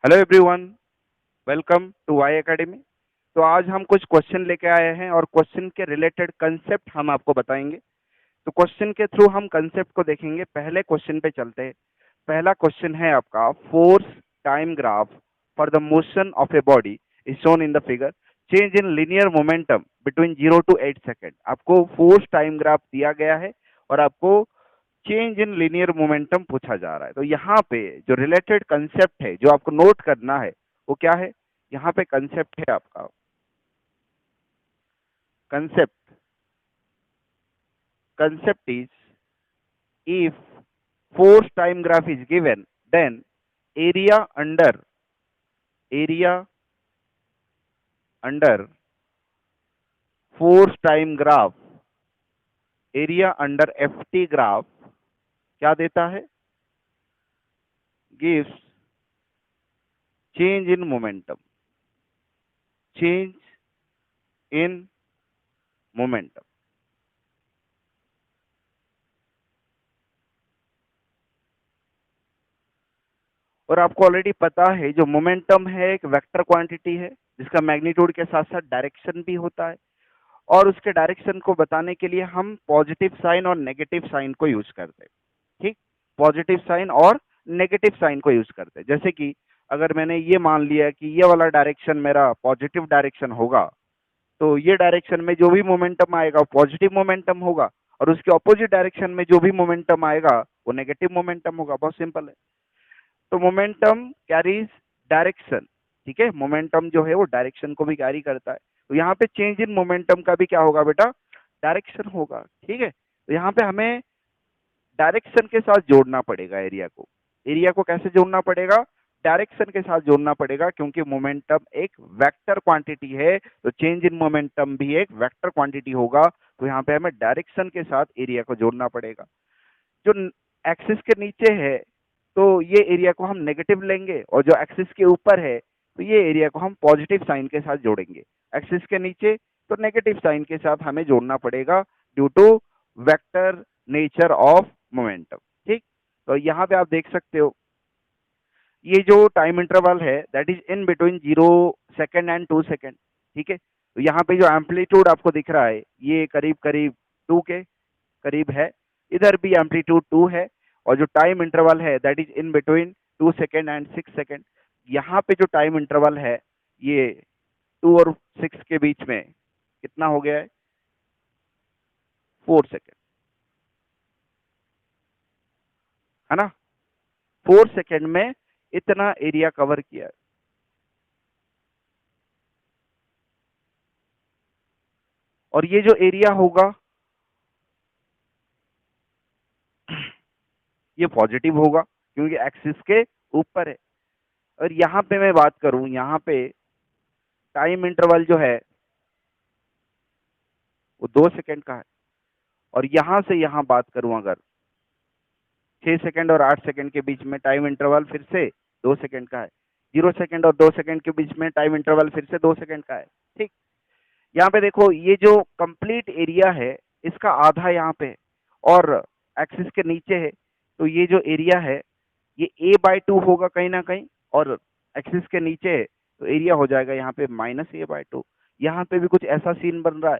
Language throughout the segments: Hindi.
Hello everyone, welcome to Y academy. तो आज हम कुछ क्वेश्चन लेके आए हैं और क्वेश्चन के रिलेटेड कंसेप्ट हम आपको बताएंगे। तो क्वेश्चन के थ्रू हम कंसेप्ट को देखेंगे। पहले क्वेश्चन पे चलते हैं। पहला क्वेश्चन है आपका, force time graph for the motion of a body is shown in the figure, change in linear momentum between 0 to 8 second. आपको फोर्स टाइम ग्राफ दिया गया है और आपको चेंज इन लीनियर मोमेंटम पूछा जा रहा है। तो यहाँ पे जो रिलेटेड कंसेप्ट है जो आपको नोट करना है वो क्या है? यहाँ पे कंसेप्ट है आपका, concept concept is, if force time graph is given, then area under force time graph, area under ft graph क्या देता है? gives change in momentum, change in momentum। और आपको ऑलरेडी पता है जो मोमेंटम है एक वेक्टर क्वांटिटी है जिसका मैग्नीट्यूड के साथ साथ डायरेक्शन भी होता है। और उसके डायरेक्शन को बताने के लिए हम पॉजिटिव साइन और नेगेटिव साइन को यूज करते हैं। ठीक, पॉजिटिव साइन और नेगेटिव साइन को यूज करते हैं। जैसे कि अगर मैंने ये मान लिया कि ये वाला डायरेक्शन मेरा पॉजिटिव डायरेक्शन होगा, तो ये डायरेक्शन में जो भी मोमेंटम आएगा वो पॉजिटिव मोमेंटम होगा, और उसके ऑपोजिट डायरेक्शन में जो भी मोमेंटम आएगा वो नेगेटिव मोमेंटम होगा। बहुत सिंपल है। तो मोमेंटम कैरीज डायरेक्शन। ठीक है, मोमेंटम जो है वो डायरेक्शन को भी कैरी करता है। तो यहाँ पे चेंज इन मोमेंटम का भी क्या होगा बेटा? डायरेक्शन होगा। ठीक है, तो यहाँ पे हमें डायरेक्शन के साथ जोड़ना पड़ेगा एरिया को। एरिया को कैसे जोड़ना पड़ेगा? डायरेक्शन के साथ जोड़ना पड़ेगा, क्योंकि मोमेंटम एक वेक्टर क्वांटिटी है। तो चेंज इन मोमेंटम भी एक वेक्टर क्वांटिटी होगा। तो यहाँ पे हमें डायरेक्शन के साथ एरिया को जोड़ना पड़ेगा। जो एक्सिस के नीचे है तो ये एरिया को हम नेगेटिव लेंगे, और जो एक्सिस के ऊपर है तो ये एरिया को हम पॉजिटिव साइन के साथ जोड़ेंगे। एक्सिस के नीचे तो नेगेटिव साइन के साथ हमें जोड़ना पड़ेगा, due to vector nature of momentum. ठीक, तो यहाँ पे आप देख सकते हो ये जो टाइम इंटरवल है that is in between 0 second and 2 second. ठीक है, तो यहाँ पे जो एम्पलीट्यूड आपको दिख रहा है ये करीब करीब 2 के करीब है। इधर भी एम्पलीट्यूड 2 है, और जो टाइम इंटरवल है that is in between 2 second and 6 second. यहाँ पे जो टाइम इंटरवल है ये 2 और 6 के बीच में कितना हो गया है? 4 सेकेंड, है ना? 4 सेकेंड में इतना एरिया कवर किया है। और ये जो एरिया होगा ये पॉजिटिव होगा, क्योंकि एक्सिस के ऊपर है। और यहाँ पे मैं बात करूं, यहाँ पे टाइम इंटरवल जो है वो 2 सेकेंड का है। और यहाँ से यहाँ बात करूं अगर 6 सेकेंड और 8 सेकेंड के बीच में टाइम इंटरवल फिर से 2 सेकेंड का है। 0 सेकेंड और 2 सेकेंड के बीच में टाइम इंटरवल फिर से 2 सेकेंड का है। ठीक, यहाँ पे देखो ये जो कंप्लीट एरिया है इसका आधा यहाँ पे है और एक्सिस के नीचे है। तो ये जो एरिया है ये a/2 होगा कहीं ना कहीं, और एक्सिस के नीचे है तो एरिया हो जाएगा यहाँ पे -a/2। यहाँ पे भी कुछ ऐसा सीन बन रहा है।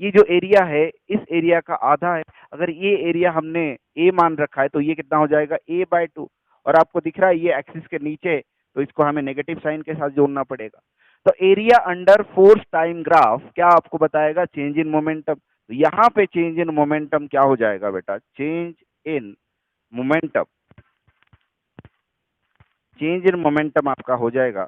ये जो एरिया है इस एरिया का आधा है। अगर ये एरिया हमने a मान रखा है तो ये कितना हो जाएगा? a/2। और आपको दिख रहा है ये एक्सिस के नीचे है, तो इसको हमें नेगेटिव साइन के साथ जोड़ना पड़ेगा। तो area under force time graph क्या आपको बताएगा? Change in momentum. तो यहाँ पे चेंज इन मोमेंटम क्या हो जाएगा बेटा? Change in momentum, change in momentum आपका हो जाएगा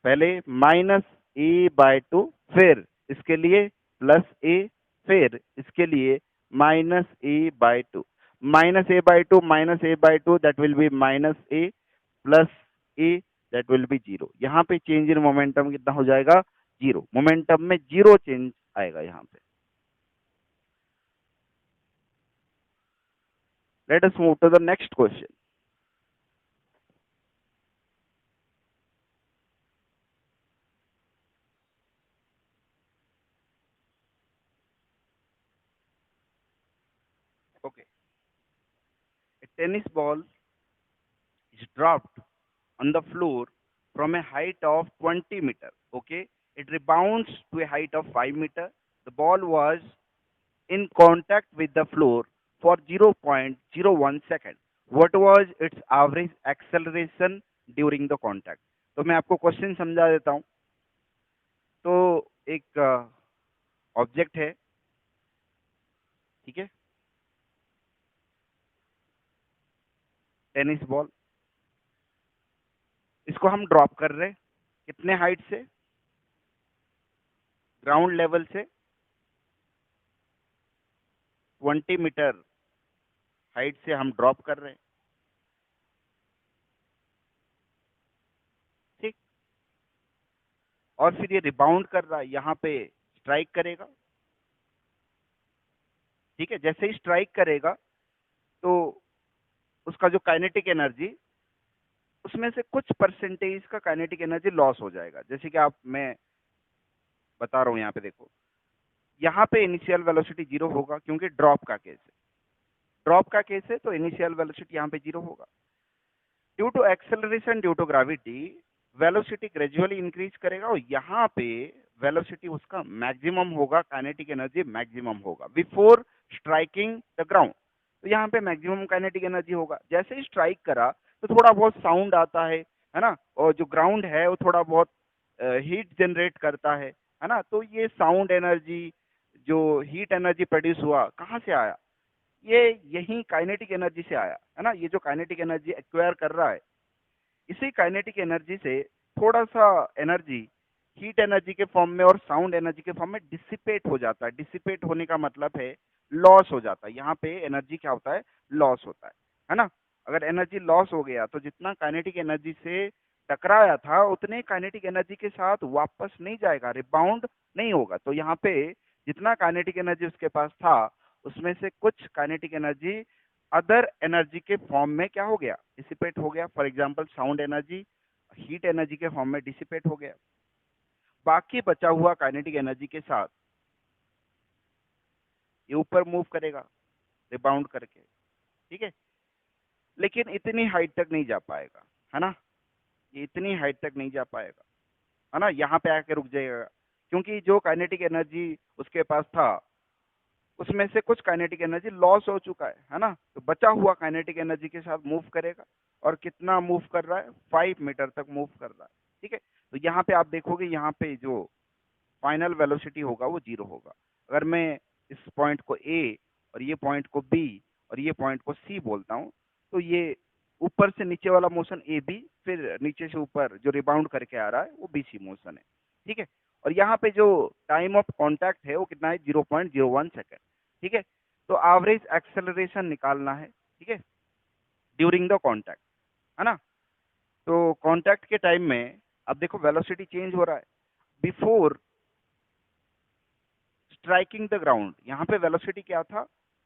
पहले -a/2, फिर इसके लिए +a, फिर इसके लिए -a/2। -a/2 that will B -a plus a that will B 0। यहाँ पे चेंज इन मोमेंटम कितना हो जाएगा? 0। मोमेंटम में 0 चेंज आएगा यहाँ पे। Let us move to the next question. Okay, a tennis ball is dropped on the floor from a height of 20 meter. Okay, it rebounds to a height of 5 meter. The ball was in contact with the floor for 0.01 second. What was its average acceleration during the contact? तो मैं आपको क्वेश्चन समझा देता हूं. तो एक ऑब्जेक्ट है, ठीक है, टेनिस बॉल. इसको हम ड्रॉप कर रहे हैं. कितने हाइट से? ग्राउंड लेवल से 20 मीटर हाइट से हम ड्रॉप कर रहे हैं. ठीक. और फिर ये रिबाउंड कर रहा है, यहाँ पे स्ट्राइक करेगा. ठीक है. जैसे ही स्ट्राइक करेगा तो उसका जो काइनेटिक एनर्जी, उसमें से कुछ परसेंटेज का काइनेटिक एनर्जी लॉस हो जाएगा. जैसे कि मैं बता रहा हूं, यहाँ पे देखो, यहाँ पे इनिशियल वेलोसिटी 0 होगा क्योंकि ड्रॉप का केस है. ड्रॉप का केस है तो इनिशियल वेलोसिटी यहाँ पे 0 होगा. Due to acceleration due to gravity velocity gradually increase करेगा और यहाँ पे वेलोसिटी उसका मैक्सिमम होगा, काइनेटिक एनर्जी मैक्सिमम होगा बिफोर स्ट्राइकिंग द ग्राउंड. तो यहाँ पे मैक्सिमम काइनेटिक एनर्जी होगा. जैसे ही स्ट्राइक करा तो थोड़ा बहुत साउंड आता है ना, और जो ग्राउंड है वो थोड़ा बहुत हीट जनरेट करता है ना. तो ये साउंड एनर्जी, जो हीट एनर्जी प्रोड्यूस हुआ, कहाँ से आया? ये यही काइनेटिक एनर्जी से आया है ना. ये जो काइनेटिक एनर्जी एक्वायर कर रहा है, इसी काइनेटिक एनर्जी से थोड़ा सा एनर्जी हीट एनर्जी के फॉर्म में और साउंड एनर्जी के फॉर्म में डिसिपेट हो जाता है. डिसिपेट होने का मतलब है लॉस हो जाता है. यहाँ पे एनर्जी क्या होता है? लॉस होता है ना. अगर एनर्जी लॉस हो गया तो जितना काइनेटिक एनर्जी से टकराया था उतने काइनेटिक एनर्जी के साथ वापस नहीं जाएगा, रिबाउंड नहीं होगा. तो यहाँ पे जितना काइनेटिक एनर्जी उसके पास था उसमें से कुछ काइनेटिक एनर्जी अदर एनर्जी के फॉर्म में क्या हो गया? डिसिपेट हो गया. For example sound energy heat energy के फॉर्म में डिसिपेट हो गया. बाकी बचा हुआ काइनेटिक एनर्जी के साथ ये ऊपर मूव करेगा रिबाउंड करके. ठीक है. लेकिन इतनी हाइट तक नहीं जा पाएगा, है ना. ये इतनी हाइट तक नहीं जा पाएगा, है ना. यहाँ पे आके रुक जाएगा क्योंकि जो काइनेटिक एनर्जी उसके पास था उसमें से कुछ काइनेटिक एनर्जी लॉस हो चुका है ना. तो बचा हुआ काइनेटिक एनर्जी के साथ मूव करेगा. और कितना मूव कर रहा है? 5 मीटर तक मूव कर रहा है. ठीक है. तो यहाँ पे आप देखोगे, यहाँ पे जो फाइनल वेलोसिटी होगा वो 0 होगा. अगर मैं इस पॉइंट को ए और ये पॉइंट को बी और ये पॉइंट को सी बोलता हूँ, तो ये ऊपर से नीचे वाला मोशन ए बी, फिर नीचे से ऊपर जो रिबाउंड करके आ रहा है वो बी सी मोशन है. ठीक है. और यहाँ पे जो टाइम ऑफ कॉन्टैक्ट है वो कितना है? 0.01 सेकेंड. ठीक है. तो एवरेज एक्सेलरेशन निकालना है. ठीक है, ड्यूरिंग द कॉन्टैक्ट, है ना. तो कॉन्टैक्ट के टाइम में अब देखो वेलोसिटी चेंज हो रहा है. बिफोर स्ट्राइकिंग द ग्राउंड, यहाँ पे वेलोसिटी क्या था?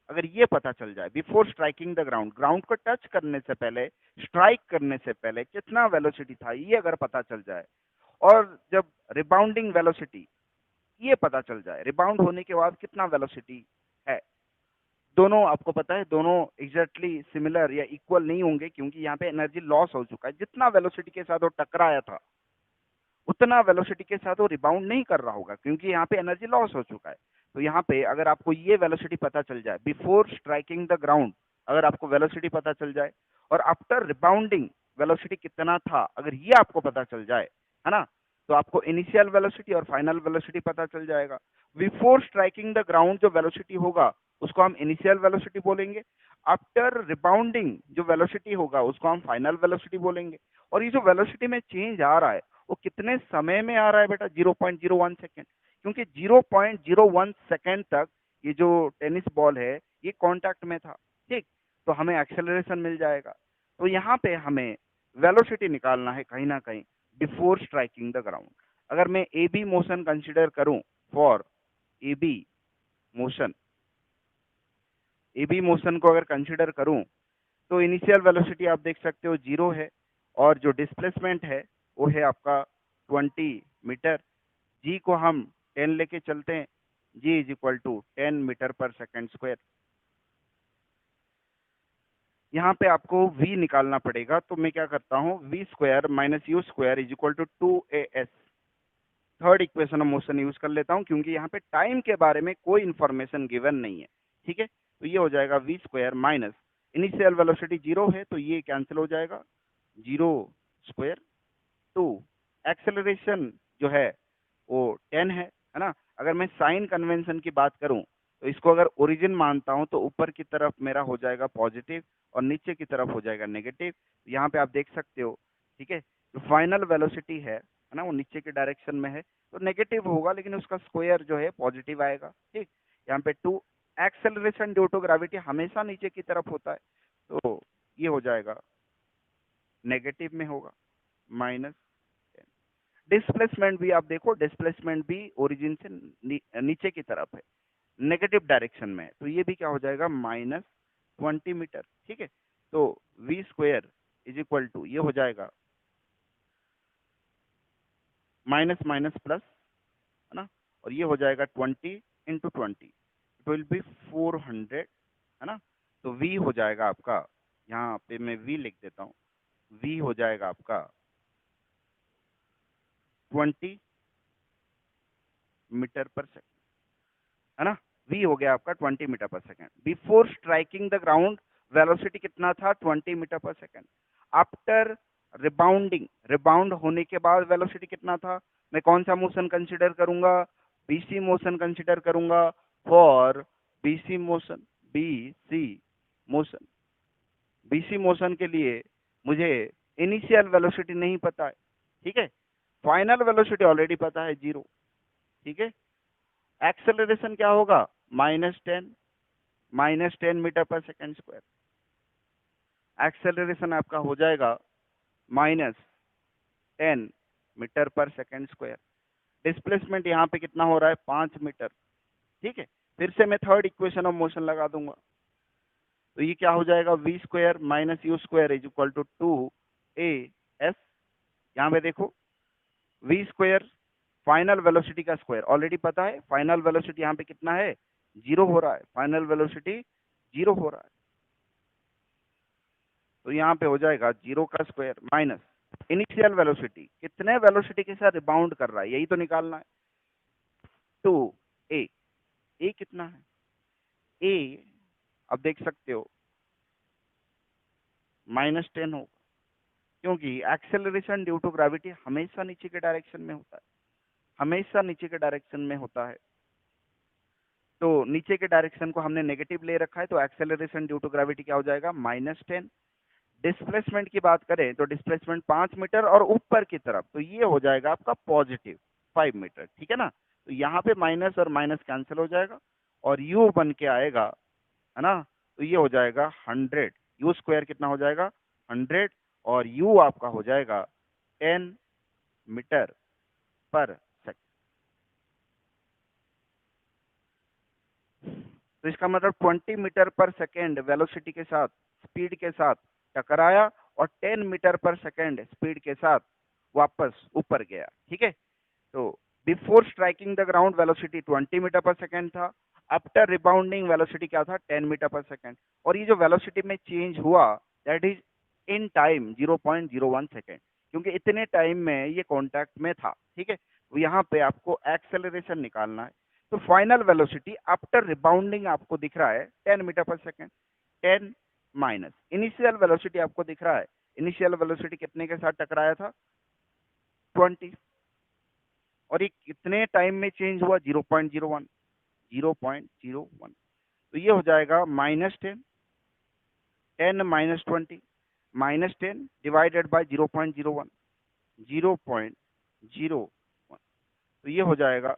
अगर ये पता चल जाए before striking the ground, ground को टच करने से पहले, स्ट्राइक करने से पहले कितना वेलोसिटी था, ये अगर पता चल जाए, और जब रिबाउंडिंग वेलोसिटी ये पता चल जाए, रिबाउंड होने के बाद कितना वेलोसिटी है, दोनों आपको पता है दोनों एग्जैक्टली सिमिलर या इक्वल नहीं होंगे क्योंकि यहाँ पे एनर्जी लॉस हो चुका है. जितना वेलोसिटी के साथ वो टकराया था उतना वेलोसिटी के साथ वो रिबाउंड नहीं कर रहा होगा क्योंकि यहाँ पे एनर्जी लॉस हो चुका है. तो यहाँ पे अगर आपको ये वेलोसिटी पता चल जाए बिफोर स्ट्राइकिंग द ग्राउंड, अगर आपको वेलोसिटी पता चल जाए, और आफ्टर रिबाउंडिंग वेलोसिटी कितना था अगर ये आपको पता चल जाए, है ना, तो आपको इनिशियल वेलोसिटी और फाइनल वेलोसिटी पता चल जाएगा. बिफोर स्ट्राइकिंग द ग्राउंड जो वेलोसिटी होगा उसको हम इनिशियल वेलोसिटी बोलेंगे. आफ्टर रिबाउंडिंग जो वेलोसिटी होगा उसको हम फाइनल वेलोसिटी बोलेंगे. और ये जो वेलोसिटी में चेंज आ रहा है वो कितने समय में आ रहा है बेटा? 0.01 सेकेंड. क्योंकि 0.01 सेकेंड तक ये जो टेनिस बॉल है ये कांटेक्ट में था. ठीक. तो हमें एक्सेलरेशन मिल जाएगा. तो यहाँ पे हमें वेलोसिटी निकालना है कहीं ना कहीं बिफोर स्ट्राइकिंग द ग्राउंड. अगर मैं ए बी मोशन कंसिडर करूं, for A B motion, A B motion को अगर कंसिडर करूं तो इनिशियल वेलोसिटी आप देख सकते हो 0 है और जो डिस्प्लेसमेंट है वो है आपका 20 मीटर. जी को हम 10 लेके चलते हैं. जी is equal to 10 metre per second square. यहाँ पे आपको v निकालना पड़ेगा, तो मैं क्या करता हूँ, v square minus u square is equal to 2as, third equation of motion use कर लेता हूँ क्योंकि यहाँ पे टाइम के बारे में कोई इंफॉर्मेशन गिवन नहीं है। ठीक है, तो ये हो जाएगा v square minus initial velocity 0 है तो ये कैंसिल हो जाएगा, 0 स्क्वायर 2, एक्सेलरेशन जो है वो 10 है ना। अगर मैं साइन कन्वेंशन की बात करूं तो इसको अगर ओरिजिन मानता हूं तो ऊपर की तरफ मेरा हो जाएगा पॉजिटिव और नीचे की तरफ हो जाएगा नेगेटिव। यहाँ पे आप देख सकते हो, ठीक है, जो फाइनल वेलोसिटी है ना, वो नीचे के डायरेक्शन में है तो नेगेटिव होगा, लेकिन उसका स्क्वायर जो है पॉजिटिव आएगा। ठीक, यहाँ पे 2, एक्सेलरेशन ड्यू टू ग्रेविटी हमेशा नीचे की तरफ होता है तो ये हो जाएगा नेगेटिव में होगा माइनस। डिस्प्लेसमेंट भी आप देखो, डिस्प्लेसमेंट भी ओरिजिन से नीचे की तरफ है, नेगेटिव डायरेक्शन में, तो ये भी क्या हो जाएगा -20 मीटर। ठीक है, तो v square is equal to ये हो जाएगा माइनस माइनस प्लस, है ना, और ये हो जाएगा 20 इंटू 20, इट विल बी 400, है ना। तो v हो जाएगा आपका, यहाँ पे मैं v लिख देता हूँ, v हो जाएगा आपका 20 मीटर पर सेकेंड, है ना। v हो गया आपका 20 metre per second. Before striking the ground velocity कितना था, 20 metre per second. After rebounding, rebound होने के बाद वेलोसिटी कितना था, मैं कौन सा मोशन कंसिडर करूंगा, बीसी मोशन कंसिडर करूंगा। For BC motion, BC motion, BC motion के लिए मुझे इनिशियल वेलोसिटी नहीं पता है, ठीक है, फाइनल वेलोसिटी ऑलरेडी पता है 0। ठीक है, एक्सेलरेशन क्या होगा, -10 metre per second square. Acceleration आपका हो जाएगा -10 metre per second square. Displacement यहाँ पे कितना हो रहा है, 5 मीटर। ठीक है, फिर से मैं थर्ड इक्वेशन ऑफ मोशन लगा दूंगा, तो ये क्या हो जाएगा, v square minus u square is equal to 2as। यहाँ पे देखो, v स्क्वायर फाइनल वेलोसिटी का स्क्वायर ऑलरेडी पता है, फाइनल वेलोसिटी यहाँ पे कितना है, 0 हो रहा है, फाइनल वेलोसिटी 0 हो रहा है, तो यहाँ पे हो जाएगा 0 का स्क्वायर माइनस इनिशियल वेलोसिटी, कितने वेलोसिटी के साथ रिबाउंड कर रहा है यही तो निकालना है, 2a। a कितना है, a अब देख सकते हो -10 होगा, क्योंकि एक्सेलरेशन ड्यू टू ग्रेविटी हमेशा नीचे के डायरेक्शन में होता है, हमेशा नीचे के डायरेक्शन में होता है। तो नीचे के डायरेक्शन को हमने नेगेटिव ले रखा है, तो एक्सेलरेशन ड्यू टू ग्रेविटी क्या हो जाएगा, -10। डिस्प्लेसमेंट की बात करें तो डिस्प्लेसमेंट 5 मीटर और ऊपर की तरफ, तो ये हो जाएगा आपका पॉजिटिव 5 मीटर। ठीक है ना, तो यहाँ पे माइनस और माइनस कैंसिल हो जाएगा और u बन के आएगा, है ना, तो ये हो जाएगा 100, यू स्क्वायर कितना हो जाएगा 100, और u आपका हो जाएगा 10 मीटर पर सेकेंड। तो इसका मतलब 20 मीटर पर सेकेंड वेलोसिटी के साथ, स्पीड के साथ टकराया और 10 मीटर पर सेकेंड स्पीड के साथ वापस ऊपर गया। ठीक है, तो before striking the ground velocity 20 metre per second था, आफ्टर रिबाउंडिंग वेलोसिटी क्या था, 10 मीटर पर सेकेंड, और ये जो वेलोसिटी में चेंज हुआ that is in time 0.01 second, क्योंकि इतने टाइम में ये कॉन्टैक्ट में था। ठीक है, तो यहाँ पे आपको एक्सेलरेशन निकालना है, तो फाइनल वेलोसिटी आफ्टर रिबाउंडिंग आपको दिख रहा है 10 metre per second, 10 minus initial velocity आपको दिख रहा है, इनिशियल वेलोसिटी कितने के साथ टकराया था, 20, और ये कितने टाइम में चेंज हुआ, 0.01, 0.01, तो ये हो जाएगा -10, 10 माइनस 20, -10 डिवाइडेड बाय 0.01, 0.01, तो ये हो जाएगा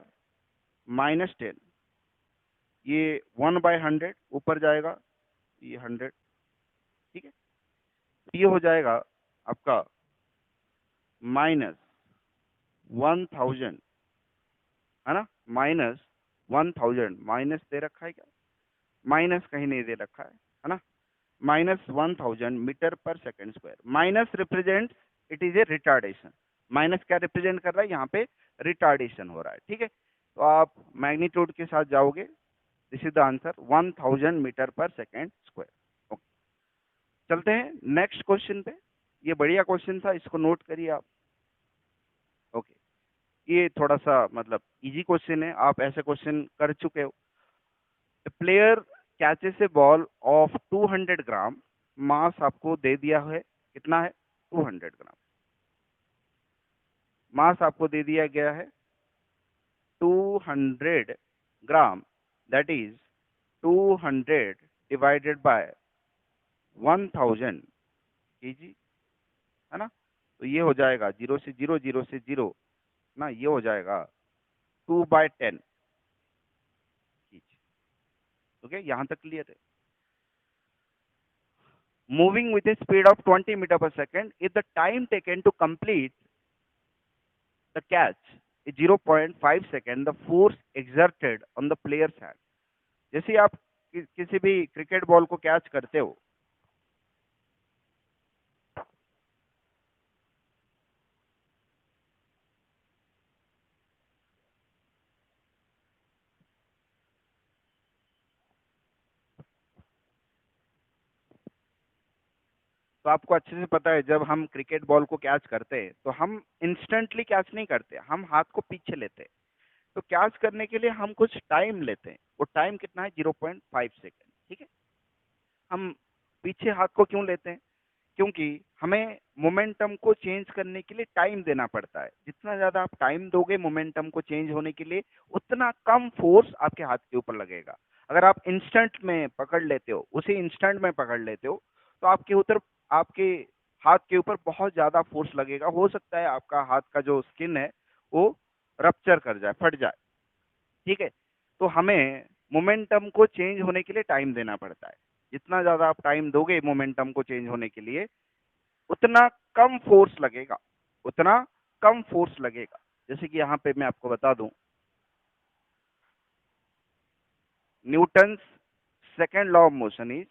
-10, ये 1/100 ऊपर जाएगा, ये 100। ठीक है, तो ये हो जाएगा आपका -1000, है ना, -1000, माइनस दे रखा है क्या, माइनस कहीं नहीं दे रखा है ना, -1000 metre per second square. Minus represent it is a retardation, minus क्या रिप्रेजेंट कर रहा है, यहाँ पे रिटार्डेशन हो रहा है। ठीक है, तो आप मैग्नीट्यूड के साथ जाओगे, this is the answer 1000 metre per second square. चलते हैं नेक्स्ट क्वेश्चन पे। ये बढ़िया क्वेश्चन था, इसको नोट करिए आप। ओके, ये थोड़ा सा मतलब इजी क्वेश्चन है, आप ऐसे क्वेश्चन कर चुके हो। Player catches A ball of 200 ग्राम, मास आपको दे दिया है, कितना है 200 ग्राम, मास आपको दे दिया गया है 200 gram, that is 200 divided by 1000 KG, है ना। तो ये हो जाएगा 0 से 0, 0 से 0 ना, ये हो जाएगा 2/10 केजी। ओके, यहाँ तक क्लियर है। Moving with a speed of 20 meter per second, if the time taken to complete the catch is 0.5 second, the force exerted on the player's hand. जैसे आप किसी भी क्रिकेट बॉल को कैच करते हो, तो आपको अच्छे से पता है जब हम क्रिकेट बॉल को कैच करते हैं तो हम इंस्टेंटली कैच नहीं करते, हम हाथ को पीछे लेते हैं। तो कैच करने के लिए हम कुछ टाइम लेते हैं, वो टाइम कितना है 0.5 सेकेंड, ठीक है। हम पीछे हाथ को क्यों लेते हैं? क्योंकि हमें मोमेंटम को चेंज करने के लिए टाइम देना पड़ता है। जितना ज्यादा आप टाइम दोगे मोमेंटम को चेंज होने के लिए, उतना कम फोर्स आपके हाथ के ऊपर लगेगा। अगर आप इंस्टेंट में पकड़ लेते हो, उसी इंस्टेंट में पकड़ लेते हो, तो आपके हाथ के ऊपर बहुत ज्यादा फोर्स लगेगा। हो सकता है आपका हाथ का जो स्किन है वो रप्चर कर जाए, फट जाए, ठीक है। तो हमें मोमेंटम को चेंज होने के लिए टाइम देना पड़ता है। जितना ज्यादा आप टाइम दोगे मोमेंटम को चेंज होने के लिए, उतना कम फोर्स लगेगा, उतना कम फोर्स लगेगा। जैसे कि यहाँ पे मैं आपको बता दूं, Newton second law of motion is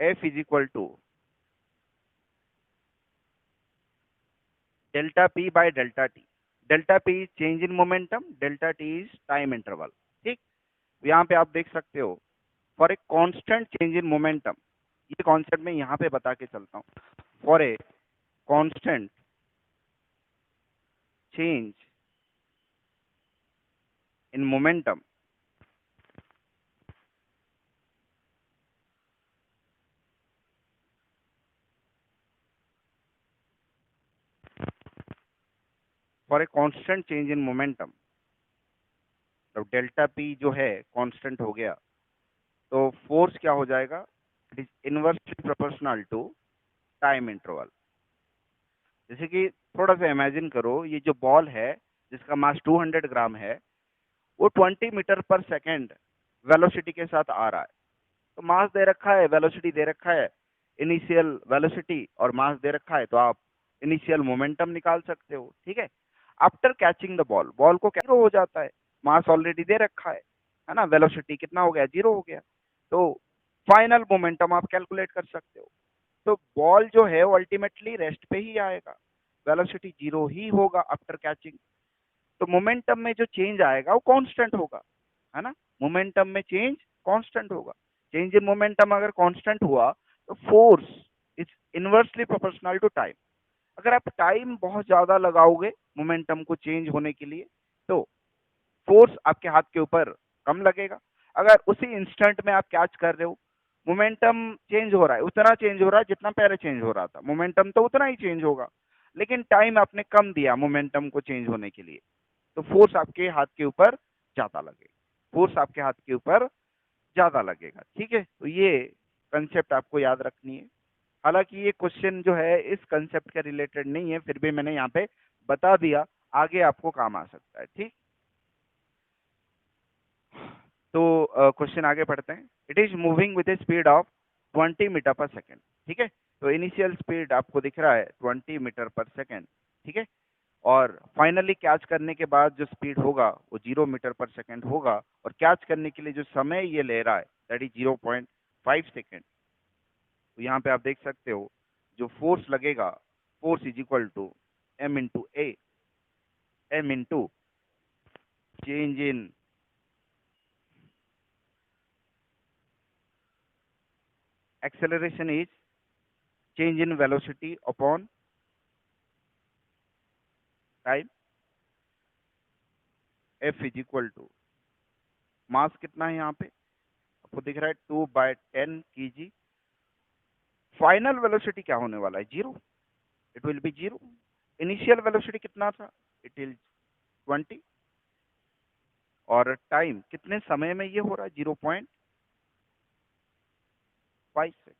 F is equal to delta P by delta T. Delta P is change in momentum, delta T is time interval, ठीक। यहाँ पे आप देख सकते हो, for a constant change in momentum, ये कॉन्सेप्ट मैं यहाँ पे बता के चलता हूँ। For a constant change in momentum, for a constant change in momentum, तो डेल्टा पी जो है कांस्टेंट हो गया, तो फोर्स क्या हो जाएगा, it is inversely proportional to time interval. जैसे कि थोड़ा सा इमेजिन करो, ये जो बॉल है जिसका मास 200 ग्राम है, वो 20 मीटर पर सेकेंड वेलोसिटी के साथ आ रहा है। तो मास दे रखा है, वेलोसिटी दे रखा है, इनिशियल वेलोसिटी और मास दे रखा है, तो आप इनिशियल मोमेंटम निकाल सकते हो, ठीक है। After catching the ball, ball को जीरो हो जाता है, मास ऑलरेडी दे रखा है ना, वेलोसिटी कितना हो गया, जीरो हो गया। तो फाइनल मोमेंटम आप कैलकुलेट कर सकते हो। तो बॉल जो है वो अल्टीमेटली रेस्ट पे ही आएगा, वेलोसिटी जीरो ही होगा आफ्टर कैचिंग। तो मोमेंटम में जो चेंज आएगा वो कांस्टेंट होगा, है ना। मोमेंटम में चेंज कांस्टेंट होगा। चेंज इन मोमेंटम अगर कांस्टेंट हुआ तो force is inversely proportional to time. अगर आप टाइम बहुत ज्यादा लगाओगे मोमेंटम को चेंज होने के लिए, तो फोर्स आपके हाथ के ऊपर कम लगेगा। अगर उसी इंस्टेंट में आप कैच कर रहे हो, मोमेंटम चेंज हो रहा है, उतना चेंज हो रहा है जितना पहले चेंज हो रहा था, मोमेंटम तो उतना ही चेंज होगा, लेकिन टाइम आपने कम दिया मोमेंटम को चेंज होने के लिए, तो फोर्स आपके हाथ के ऊपर ज्यादा लगेगा, फोर्स आपके हाथ के ऊपर ज्यादा लगेगा, ठीक है। तो ये कंसेप्ट आपको याद रखनी है। हालांकि ये क्वेश्चन जो है इस कंसेप्ट के रिलेटेड नहीं है, फिर भी मैंने यहाँ पे बता दिया, आगे आपको काम आ सकता है, ठीक। तो क्वेश्चन आगे पढ़ते हैं। It is moving with a speed of 20 metre per second, ठीक है। तो इनिशियल स्पीड आपको दिख रहा है 20 मीटर पर सेकेंड, ठीक है। और फाइनली कैच करने के बाद जो स्पीड होगा वो 0 मीटर पर सेकेंड होगा, और कैच करने के लिए जो समय ये ले रहा है दैट इज 0.5 सेकेंड। तो यहाँ पे आप देख सकते हो जो फोर्स लगेगा, force is equal to M into A, M into change in acceleration is change in velocity upon time, F is equal to mass कितना है यहाँ पे आपको दिख रहा है 2/10 kg। फाइनल वेलोसिटी क्या होने वाला है, zero, it will B zero. Initial velocity कितना था, इट इज 20, और टाइम कितने समय में ये हो रहा है, 0.5 से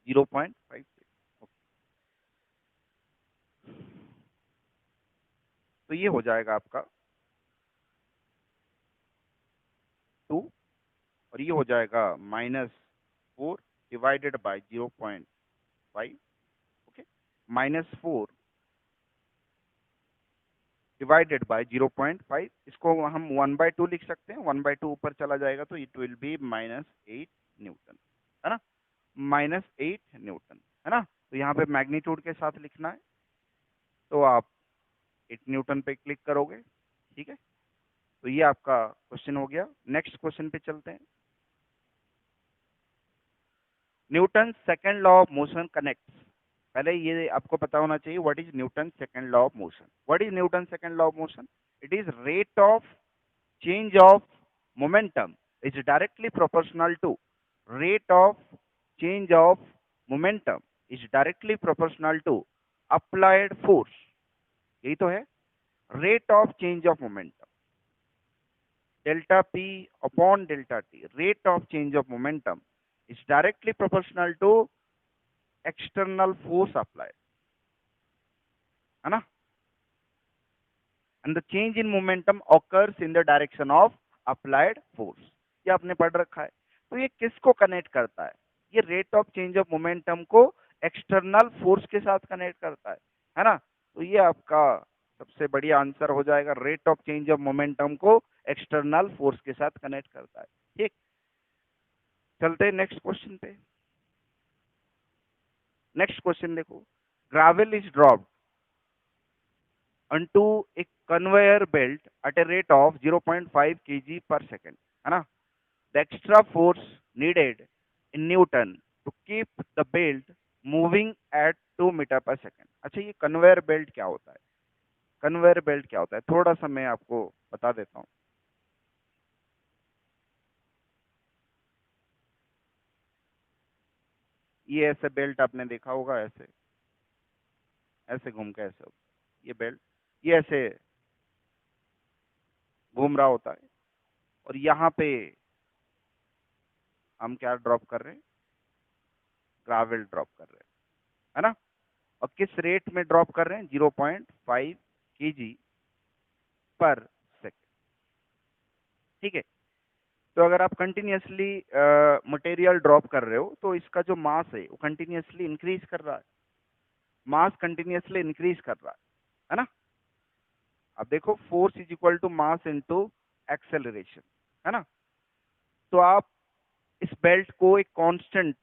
0.5 से। तो ये हो जाएगा आपका 2, और ये हो जाएगा -4 divided by 0.5, okay, -4 divided by 0.5, इसको हम 1/2 लिख सकते हैं, 1/2 ऊपर चला जाएगा तो इट विल बी -8 न्यूटन, है ना, -8 न्यूटन, है ना। तो यहाँ पे मैग्नीट्यूड के साथ लिखना है, तो आप 8 न्यूटन पे क्लिक करोगे, ठीक है। तो ये आपका क्वेश्चन हो गया। नेक्स्ट क्वेश्चन पे चलते हैं। Newton second law of motion connects, पहले ये आपको पता होना चाहिए what is Newton second law of motion. What is Newton second law of motion, it is rate of change of momentum is directly proportional to rate of change of momentum is directly proportional to applied force, यही तो है, rate of change of momentum, delta p upon delta t, rate of change of momentum is directly proportional to external force applied, है ना, and the change in momentum occurs in the direction of applied force, ये आपने पढ़ रखा है। तो ये किसको कनेक्ट करता है, ये rate of change of momentum को एक्सटर्नल फोर्स के साथ कनेक्ट करता है ना। तो ये आपका सबसे बढ़िया आंसर हो जाएगा, rate of change of momentum को एक्सटर्नल फोर्स के साथ कनेक्ट करता है। ठीक, चलते हैं नेक्स्ट क्वेश्चन पे। नेक्स्ट क्वेश्चन देखो, gravel is dropped onto a conveyor belt at a rate of 0.5 kg per second, है ना। The extra force needed in Newton to keep the belt moving at 2 metre per second. अच्छा, ये कन्वेयर बेल्ट क्या होता है, कन्वेयर बेल्ट क्या होता है, थोड़ा सा मैं आपको बता देता हूँ। ये ऐसे बेल्ट आपने देखा होगा, ऐसे ऐसे घूम के ऐसे होता है ये बेल्ट, ये ऐसे घूम रहा होता है, और यहाँ पे हम क्या ड्रॉप कर रहे हैं, ग्रेवल ड्रॉप कर रहे हैं, है ना। और किस रेट में ड्रॉप कर रहे हैं, 0.5 kg पर सेकेंड। ठीक है, तो अगर आप कंटिन्यूसली मटेरियल ड्रॉप कर रहे हो तो इसका जो मास है वो कंटिन्यूसली इंक्रीज कर रहा है, मास कंटिन्यूसली इंक्रीज कर रहा है ना। अब देखो, force is equal to mass into acceleration, है ना। तो आप इस बेल्ट को एक कांस्टेंट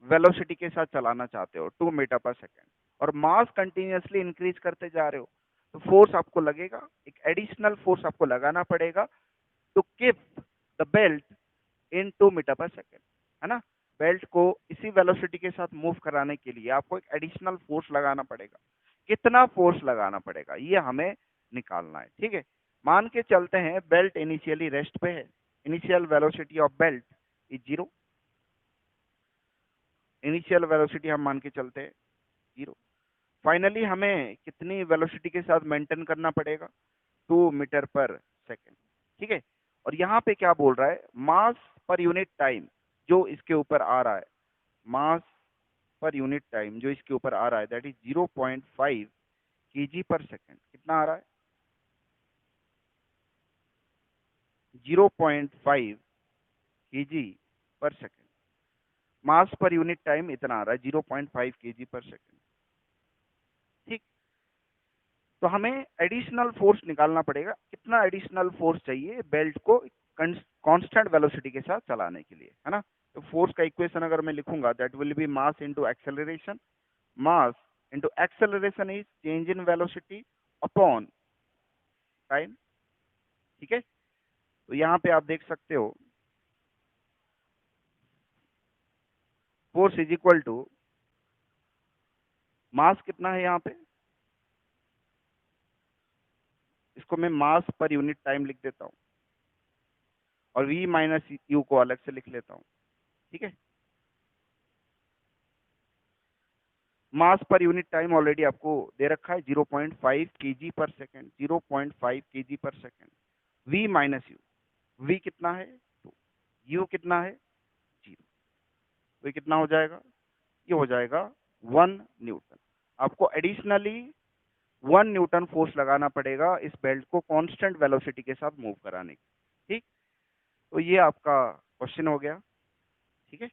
वेलोसिटी के साथ चलाना चाहते हो 2 मीटर पर सेकेंड, और मास कंटिन्यूसली इंक्रीज करते जा रहे हो, तो फोर्स आपको लगेगा, एक एडिशनल फोर्स आपको लगाना पड़ेगा to keep the belt in 2 metre per second, है ना। बेल्ट को इसी वेलोसिटी के साथ मूव कराने के लिए आपको एक एडिशनल फोर्स लगाना पड़ेगा। कितना फोर्स लगाना पड़ेगा ये हमें निकालना है। ठीक है, मान के चलते हैं बेल्ट इनिशियली रेस्ट पे है, initial velocity of belt is 0, initial velocity हम मान के चलते हैं 0। फाइनली हमें कितनी वेलोसिटी के साथ मेंटेन करना पड़ेगा, 2 मीटर पर सेकेंड। ठीक है, और यहाँ पे क्या बोल रहा है, मास पर यूनिट टाइम जो इसके ऊपर आ रहा है, मास पर यूनिट टाइम जो इसके ऊपर आ रहा है, दैट इज 0.5 kg पर सेकेंड। कितना आ रहा है, 0.5 kg पर सेकेंड। मास पर यूनिट टाइम इतना आ रहा है, 0.5 kg पर सेकेंड। ठीक, तो हमें एडिशनल फोर्स निकालना पड़ेगा, कितना एडिशनल फोर्स चाहिए बेल्ट को कांस्टेंट वेलोसिटी के साथ चलाने के लिए, है ना। तो फोर्स का इक्वेशन अगर मैं लिखूंगा, that will be mass into acceleration, mass into acceleration is change in velocity upon time. ठीक है, तो यहाँ पे आप देख सकते हो force is equal to mass कितना है यहाँ पे, इसको मैं मास पर यूनिट टाइम लिख देता हूँ और v माइनस यू को अलग से लिख लेता हूँ, ठीक है। मास पर यूनिट टाइम ऑलरेडी आपको दे रखा है 0.5 kg पर सेकेंड, 0.5 kg पर second. v minus u, v कितना है 2, u कितना है 0, तो ये कितना हो जाएगा, ये हो जाएगा 1 न्यूटन। आपको एडिशनली 1 न्यूटन फोर्स लगाना पड़ेगा इस बेल्ट को कांस्टेंट वेलोसिटी के साथ मूव कराने की, ठीक। तो ये आपका क्वेश्चन हो गया, ठीक है।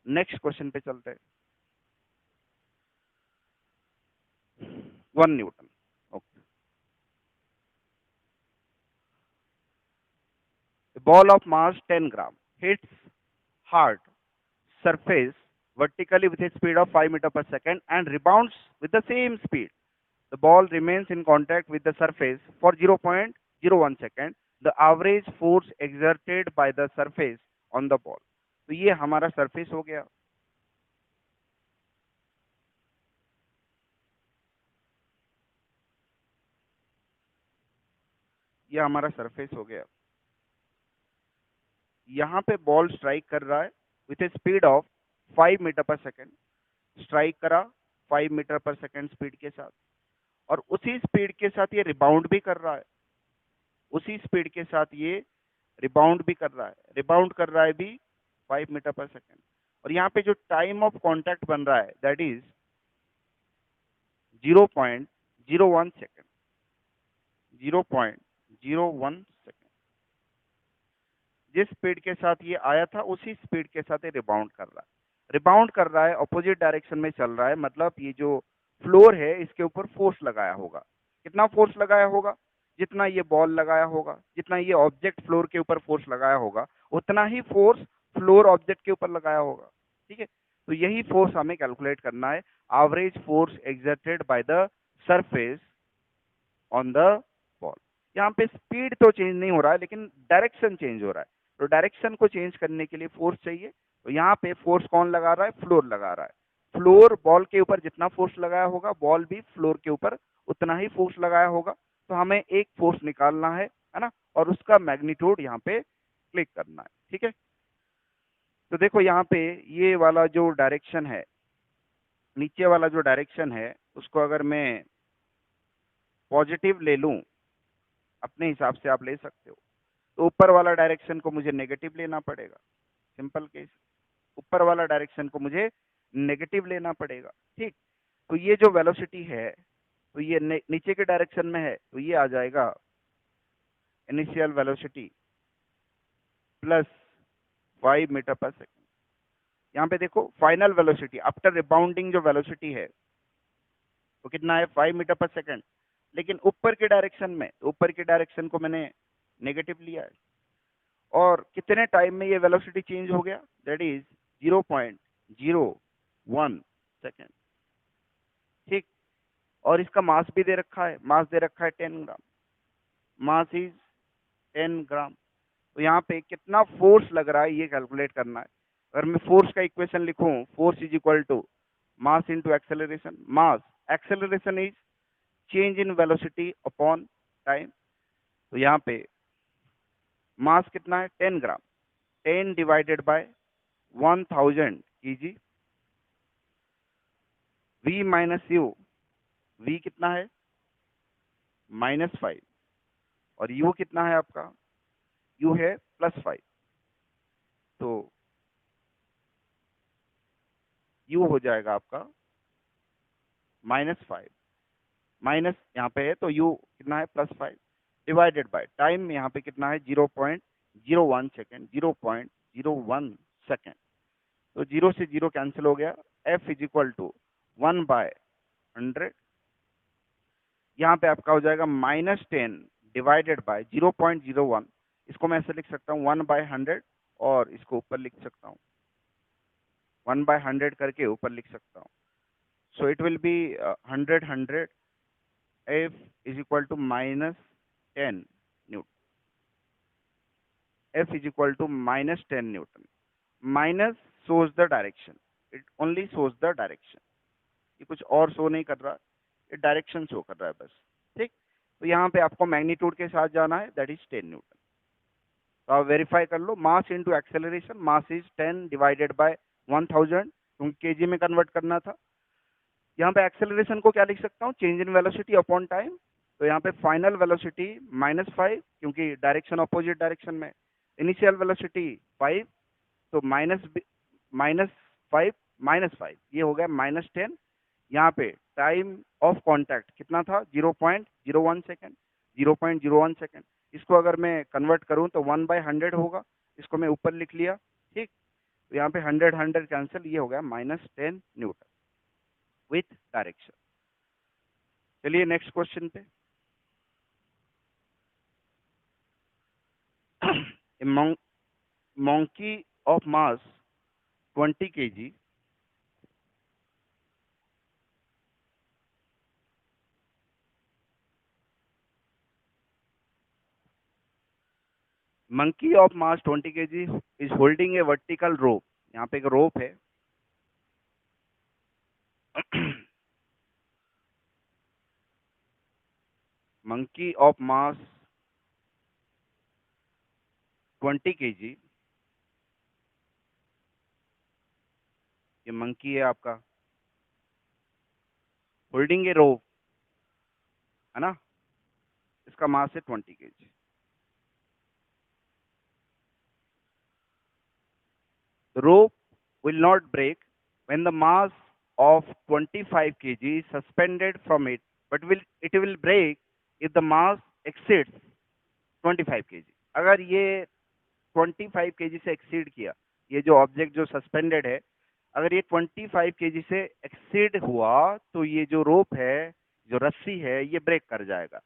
नेक्स्ट क्वेश्चन पे चलते हैं। 1 Newton, okay. A ball of mass 10 gram hits hard surface vertically with a speed of 5 meter per second and rebounds with the same speed. The ball remains in contact with the surface for 0.01 second. The average force exerted by the surface on the ball. तो ये हमारा सरफेस हो गया। ये हमारा सरफेस हो गया। यहाँ पे बॉल स्ट्राइक कर रहा है with a speed of 5 metre per second, strike करा 5 मीटर पर सेकेंड स्पीड के साथ, और उसी स्पीड के साथ ये रिबाउंड भी कर रहा है, उसी स्पीड के साथ ये रिबाउंड भी कर रहा है, रिबाउंड कर रहा है भी 5 मीटर पर सेकेंड। और यहाँ पे जो टाइम ऑफ कांटेक्ट बन रहा है दैट इज 0.01 सेकेंड, 0.01 सेकेंड। जिस स्पीड के साथ ये आया था उसी स्पीड के साथ ये रिबाउंड कर रहा है, रिबाउंड कर रहा है, ऑपोजिट डायरेक्शन में चल रहा है, मतलब ये जो फ्लोर है इसके ऊपर फोर्स लगाया होगा। कितना फोर्स लगाया होगा, जितना ये बॉल लगाया होगा, जितना ये ऑब्जेक्ट फ्लोर के ऊपर फोर्स लगाया होगा, उतना ही फोर्स फ्लोर ऑब्जेक्ट के ऊपर लगाया होगा, ठीक है। तो यही फोर्स हमें कैलकुलेट करना है, average force exerted by the surface on the ball. यहाँ पे स्पीड तो चेंज नहीं हो रहा है लेकिन डायरेक्शन चेंज हो रहा है, तो डायरेक्शन को चेंज करने के लिए फोर्स चाहिए। तो यहाँ पे फोर्स कौन लगा रहा है, फ्लोर लगा रहा है। फ्लोर बॉल के ऊपर जितना फोर्स लगाया होगा, बॉल भी फ्लोर के ऊपर उतना ही फोर्स लगाया होगा। तो हमें एक फोर्स निकालना है ना, और उसका मैग्नीट्यूड यहाँ पे क्लिक करना है, ठीक है। तो देखो यहाँ पे ये वाला जो डायरेक्शन है, नीचे वाला जो डायरेक्शन है, उसको अगर मैं पॉजिटिव ले लूं, अपने हिसाब से आप ले सकते हो, तो ऊपर वाला डायरेक्शन को मुझे नेगेटिव लेना पड़ेगा, सिंपल केस। ऊपर वाला डायरेक्शन को मुझे नेगेटिव लेना पड़ेगा, ठीक। तो ये जो वेलोसिटी है, तो ये नीचे के डायरेक्शन में है, तो ये आ जाएगा initial velocity plus 5 metre per second. यहाँ पे देखो फाइनल वेलोसिटी आफ्टर रिबाउंडिंग जो वेलोसिटी है वो कितना है, 5 मीटर पर सेकेंड। लेकिन ऊपर के डायरेक्शन में, ऊपर के डायरेक्शन को मैंने नेगेटिव लिया है, और कितने टाइम में ये वेलोसिटी चेंज हो गया, दैट इज 0.01 सेकेंड, ठीक। और इसका मास भी दे रखा है, मास दे रखा है 10 ग्राम, मास इज 10 ग्राम। तो यहाँ पे कितना फोर्स लग रहा है ये कैलकुलेट करना है। अगर मैं फोर्स का इक्वेशन लिखूं, force is equal to mass into acceleration, mass acceleration is change in velocity upon time. तो यहाँ पे मास कितना है 10 gram, 10 divided by 1000 kg, v minus u, v कितना है -5, और u कितना है आपका, u है +5। तो u हो जाएगा आपका -5, माइनस यहाँ पे है तो u कितना है +5, डिवाइडेड बाय टाइम यहाँ पे कितना है 0.01 सेकेंड, 0.01 सेकेंड। तो 0 से 0 कैंसिल हो गया, f इज इक्वल टू 1/100। यहाँ पे आपका हो जाएगा -10 डिवाइडेड बाय 0.01, इसको मैं ऐसे लिख सकता हूँ 1/100, और इसको ऊपर लिख सकता हूँ 1/100 करके ऊपर लिख सकता हूँ। सो it will B 100 f is equal to -10 Newton, f is equal to -10 Newton। Minus shows the direction, it only shows the direction. ये कुछ और शो नहीं कर रहा, ये डायरेक्शन शो कर रहा है बस। ठीक, तो यहाँ पे आपको मैग्नीट्यूड के साथ जाना है, दैट इज 10 न्यूटन। तो आप वेरीफाई कर लो, mass into acceleration, mass is 10 divided by 1000, क्योंकि केजी में कन्वर्ट करना था। यहाँ पे एक्सेलरेशन को क्या लिख सकता हूँ, change in velocity upon time. तो यहाँ पे फाइनल वेलोसिटी -5, क्योंकि डायरेक्शन अपोजिट डायरेक्शन में। इनिशियल वेलोसिटी 5, तो -5 -5 ये हो गया -10। यहाँ पे टाइम ऑफ कांटेक्ट कितना था, 0.01 सेकेंड, 0.01 सेकेंड। इसको अगर मैं कन्वर्ट करूं तो 1/100 होगा, इसको मैं ऊपर लिख लिया। ठीक, तो यहाँ पे 100 100 कैंसिल, ये हो गया -10 न्यूटन विथ डायरेक्शन। चलिए नेक्स्ट क्वेश्चन पे। monkey of mass 20 kg monkey of mass 20 kg is holding a vertical rope। यहाँ पे एक रोप है। monkey of mass 20 kg, ये मंकी है आपका, होल्डिंग ए रोप, है ना, इसका मास है 20 kg। The rope will not break when the mass of 25 kg is suspended from it, but it will break if the mass exceeds 25 kg। अगर ये 25 kg से एक्सीड किया, ये जो ऑब्जेक्ट जो सस्पेंडेड है, अगर ये 25 kg से एक्सीड हुआ तो ये जो रोप है, जो रस्सी है, ये ब्रेक कर जाएगा।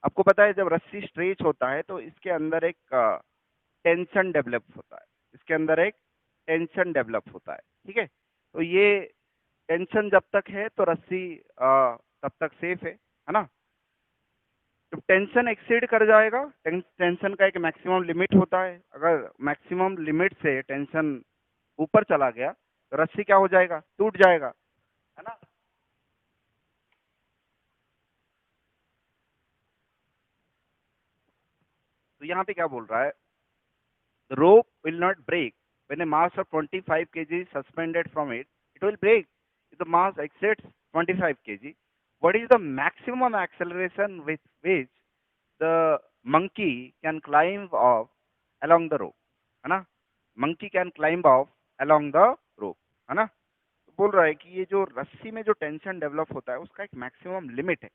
आपको पता है जब रस्सी स्ट्रेच होता है तो इसके अंदर एक टेंशन डेवलप होता है, इसके अंदर एक टेंशन डेवलप होता है। ठीक है, तो ये टेंशन जब तक है तो रस्सी तब तक सेफ है ना। तो टेंशन एक्सीड कर जाएगा, टेंशन का एक मैक्सिमम लिमिट होता है, अगर मैक्सिमम लिमिट से टेंशन ऊपर चला गया तो रस्सी क्या हो जाएगा, टूट जाएगा, है ना। तो यहाँ पे क्या बोल रहा है, the rope will not break when a mass of 25 kg is suspended from it. It will break if the mass exceeds 25 kg. What is the maximum acceleration with which the monkey can climb off along the rope, है ना। monkey can climb off along the rope, है ना। तो बोल रहा है कि ये जो रस्सी में जो टेंशन डेवलप होता है उसका एक मैक्सिमम लिमिट है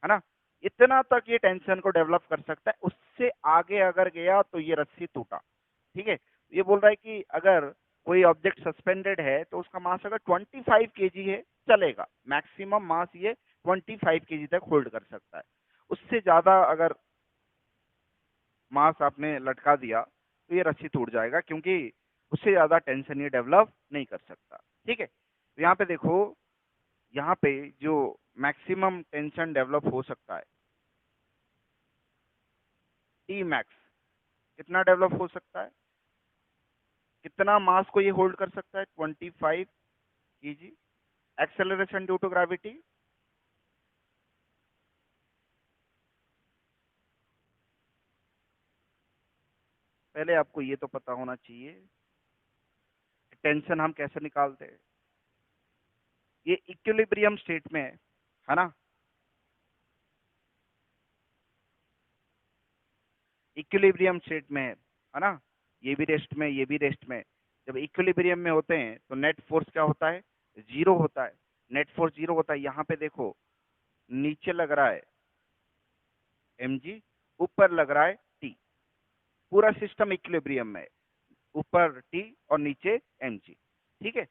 ना। इतना तक ये टेंशन को डेवलप कर सकता है, उससे आगे अगर गया तो ये रस्सी टूटा। ठीक है, ये बोल रहा है कि अगर कोई ऑब्जेक्ट सस्पेंडेड है तो उसका मास अगर 25 केजी है चलेगा, मैक्सिमम मास ये 25 केजी तक होल्ड कर सकता है। उससे ज्यादा अगर मास आपने लटका दिया तो ये रस्सी टूट जाएगा, क्योंकि उससे ज्यादा टेंशन ये डेवलप नहीं कर सकता। ठीक है, तो यहाँ पे देखो, यहाँ पे जो मैक्सिमम टेंशन डेवलप हो सकता है, टी मैक्स कितना डेवलप हो सकता है, कितना मास को ये होल्ड कर सकता है, 25 KG. Acceleration due to gravity, पहले आपको ये तो पता होना चाहिए टेंशन हम कैसे निकालते हैं। ये इक्विलिब्रियम स्टेट में है ना, इक्विलिब्रियम स्टेट में है ना, ये भी रेस्ट में, ये भी रेस्ट में। जब इक्विलिब्रियम में होते हैं तो नेट फोर्स क्या होता है, जीरो होता है। नेट फोर्स जीरो होता है। यहाँ पे देखो, नीचे लग रहा है mg, ऊपर लग रहा है t, पूरा सिस्टम इक्विलिब्रियम में, ऊपर t और नीचे mg। ठीक है,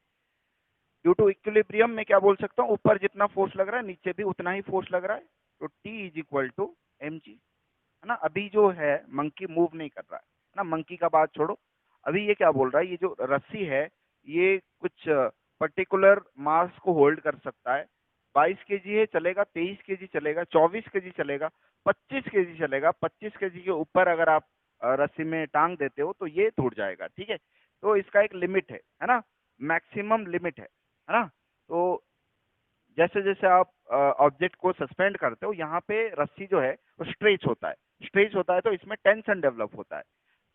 ड्यू टू इक्विलिब्रियम में क्या बोल सकता हूँ, ऊपर जितना फोर्स लग रहा है नीचे भी उतना ही फोर्स लग रहा है, तो t is equal to mg, है ना। अभी जो है मंकी मूव नहीं कर रहा है ना, मंकी का बात छोड़ो। अभी ये क्या बोल रहा है, ये जो रस्सी है ये कुछ पर्टिकुलर मास को होल्ड कर सकता है। 22 केजी है चलेगा, 23 केजी चलेगा, 24 केजी चलेगा, 25 केजी चलेगा। 25 केजी के ऊपर अगर आप रस्सी में टांग देते हो तो ये टूट जाएगा। ठीक है, तो इसका एक लिमिट है ना। मैक्सिमम लिमिट है ना। तो जैसे जैसे आप ऑब्जेक्ट को सस्पेंड करते हो, यहाँ पे रस्सी जो है वो स्ट्रेच होता है, स्ट्रेच होता है तो इसमें टेंशन डेवलप होता है।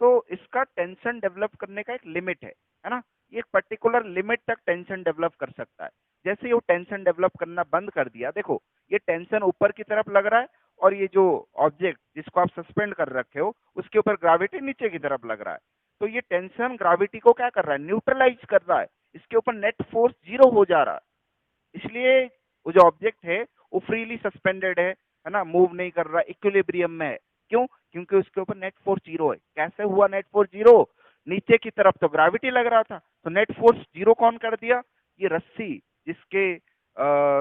तो इसका टेंशन डेवलप करने का एक लिमिट है ना। ये एक पर्टिकुलर लिमिट तक टेंशन डेवलप कर सकता है। जैसे ही वो टेंशन डेवलप करना बंद कर दिया, देखो ये टेंशन ऊपर की तरफ लग रहा है, और ये जो ऑब्जेक्ट जिसको आप सस्पेंड कर रखे हो उसके ऊपर ग्रेविटी नीचे की तरफ लग रहा है। तो ये टेंशन ग्रेविटी को क्या कर रहा है, न्यूट्रलाइज कर रहा है, इसके ऊपर नेट फोर्स जीरो हो जा रहा है। इसलिए वो जो ऑब्जेक्ट है वो फ्रीली सस्पेंडेड है ना, मूव नहीं कर रहा, इक्विलिब्रियम में है। क्यों? क्योंकि उसके ऊपर नेट फोर्स जीरो है। कैसे हुआ नेट फोर्स जीरो? नीचे की तरफ तो ग्रेविटी लग रहा था, तो नेट फोर्स जीरो कौन कर दिया? ये रस्सी जिसके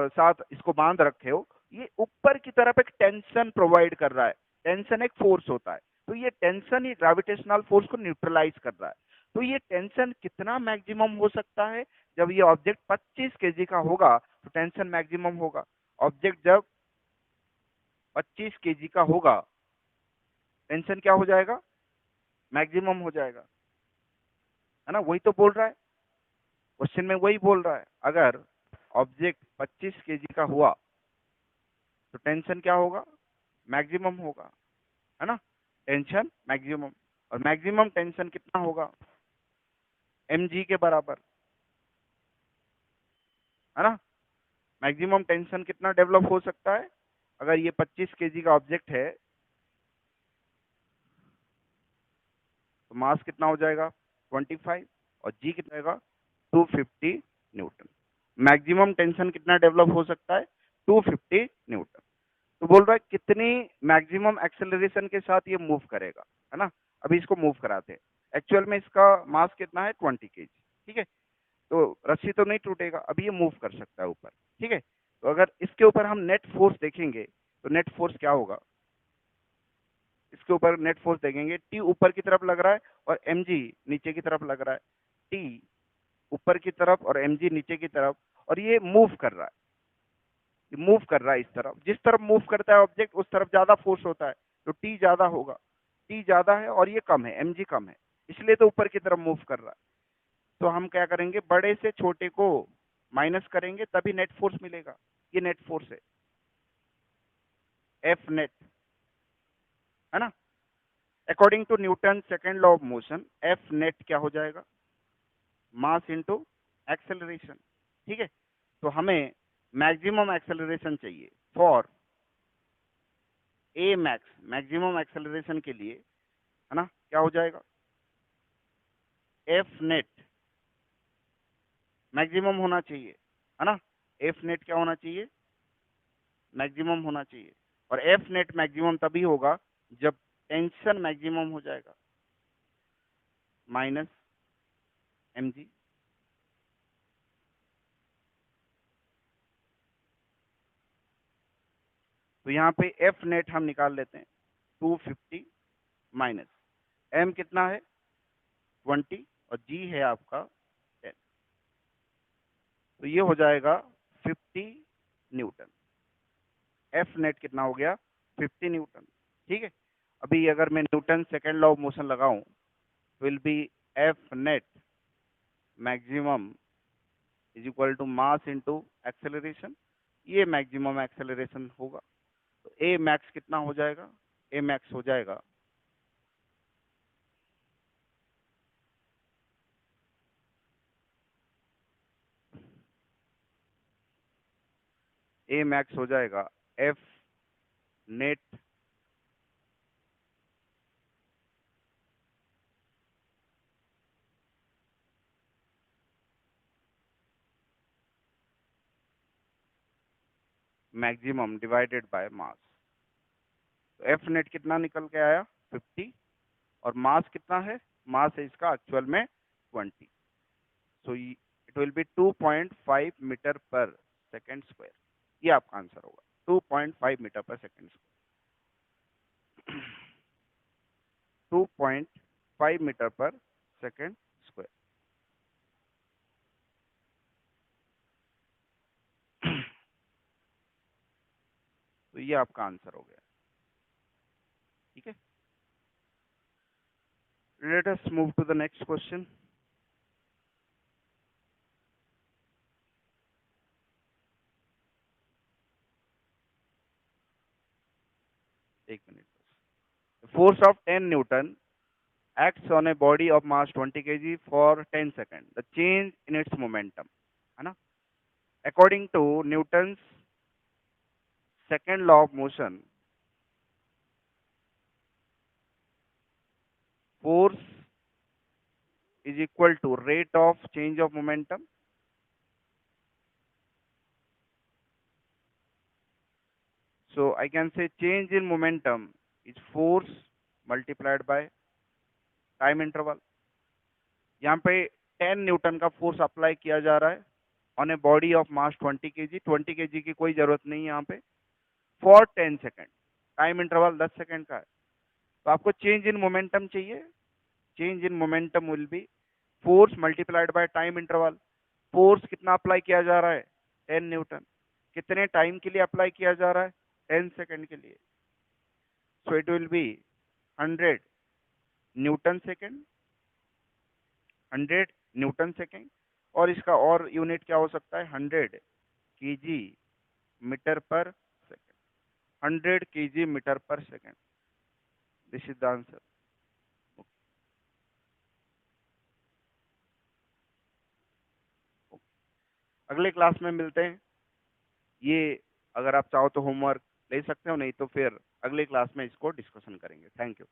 साथ इसको बांध रखे हो, ये ऊपर की तरफ एक टेंशन प्रोवाइड कर रहा है। टेंशन एक फोर्स होता है, तो ये टेंशन ही ग्रेविटेशनल फोर्स को न्यूट्रलाइज कर रहा है। तो ये टेंशन कितना मैक्सिमम हो सकता है? जब ये ऑब्जेक्ट 25 केजी का होगा तो टेंशन मैक्सिमम होगा। ऑब्जेक्ट जब 25 केजी का होगा, टेंशन क्या हो जाएगा? मैक्सिमम हो जाएगा, है ना। वही तो बोल रहा है क्वेश्चन में, वही बोल रहा है। अगर ऑब्जेक्ट 25 केजी का हुआ तो टेंशन क्या होगा? मैक्सिमम होगा, है ना। टेंशन मैक्सिमम, और मैक्सिमम टेंशन कितना होगा? mg के बराबर, है ना। मैक्सिमम टेंशन कितना डेवलप हो सकता है? अगर ये 25 केजी का ऑब्जेक्ट है तो मास कितना हो जाएगा? 25, और जी कितना आएगा? 250 न्यूटन। मैक्सिमम टेंशन कितना डेवलप हो सकता है? 250 न्यूटन। तो बोल रहा है कितनी मैक्सिमम एक्सेलरेशन के साथ ये मूव करेगा, है ना। अभी इसको मूव कराते हैं। एक्चुअल में इसका मास कितना है? 20 केजी, ठीक है। तो रस्सी तो नहीं टूटेगा, अभी ये मूव कर सकता है ऊपर, ठीक है। तो अगर इसके ऊपर हम नेट फोर्स देखेंगे तो नेट फोर्स क्या होगा? इसके ऊपर नेट फोर्स देखेंगे, टी ऊपर की तरफ लग रहा है और एम जी नीचे की तरफ लग रहा है। टी ऊपर की तरफ और एम जी नीचे की तरफ, और ये मूव कर रहा है, ये मूव कर रहा है इस तरफ। जिस तरफ मूव करता है ऑब्जेक्ट उस तरफ ज्यादा फोर्स होता है, तो टी ज्यादा होगा। टी ज्यादा है और ये कम है, एम जी कम है, इसलिए तो ऊपर की तरफ मूव कर रहा है। तो हम क्या करेंगे, बड़े से छोटे को माइनस करेंगे तभी नेट फोर्स मिलेगा। ये नेट फोर्स है, एफ नेट, है ना। According to Newton second law of motion, F net क्या हो जाएगा? मास इनटू एक्सेलरेशन, ठीक है। तो हमें मैक्सिमम एक्सेलरेशन चाहिए for a max, maximum acceleration के लिए, है ना, क्या हो जाएगा? एफ नेट मैक्सिमम होना चाहिए, है ना। एफ नेट क्या होना चाहिए? मैक्सिमम होना चाहिए। और एफ नेट मैक्सिमम तभी होगा जब टेंशन मैक्सिमम हो जाएगा, माइनस एम जी। तो यहाँ पे एफ नेट हम निकाल लेते हैं, 250 माइनस एम कितना है? 20, और जी है आपका 10। तो ये हो जाएगा 50 न्यूटन। एफ नेट कितना हो गया? 50 न्यूटन, ठीक है। अभी अगर मैं Newton second law of motion लगाऊं, will be F net maximum is equal to mass into acceleration. ये मैक्सिमम एक्सेलरेशन होगा। तो ए मैक्स कितना हो जाएगा? ए मैक्स हो जाएगा ए मैक्स हो जाएगा F net maximum divided by mass. तो एफ नेट कितना निकल के आया? 50, और मास कितना है? मास है इसका एक्चुअल में 20। So it will be 2.5 metre per second square. ये आपका आंसर होगा, 2.5 metre per second square. 2.5 metre per second square. तो ये आपका आंसर हो गया, ठीक है। Let us move to the next question. force of 10 Newton acts on a body of mass 20 kg for 10 seconds. The change in its momentum, है ना? According to Newton's second law of motion, force is equal to rate of change of momentum. So I can say change in momentum is force multiplied by time interval. यहाँ पे 10 न्यूटन का फोर्स अप्लाई किया जा रहा है on a body of mass 20 KG. 20 KG की कोई जरूरत नहीं है यहाँ पे. For 10 second, time interval 10 second का है. तो आपको चेंज इन मोमेंटम चाहिए. Change in momentum will be force multiplied by time interval. Force कितना अप्लाई किया जा रहा है? 10 न्यूटन. कितने टाइम के लिए अप्लाई किया जा रहा है? 10 सेकेंड के लिए. सो it will B 100 Newton second. 100 Newton second. और इसका और यूनिट क्या हो सकता है? 100 KG metre per second. 100 KG metre per second. This is the answer. अगले क्लास में मिलते हैं. ये अगर आप चाहो तो होमवर्क ले सकते हो, नहीं तो फिर अगले क्लास में इसको डिस्कशन करेंगे. Thank you.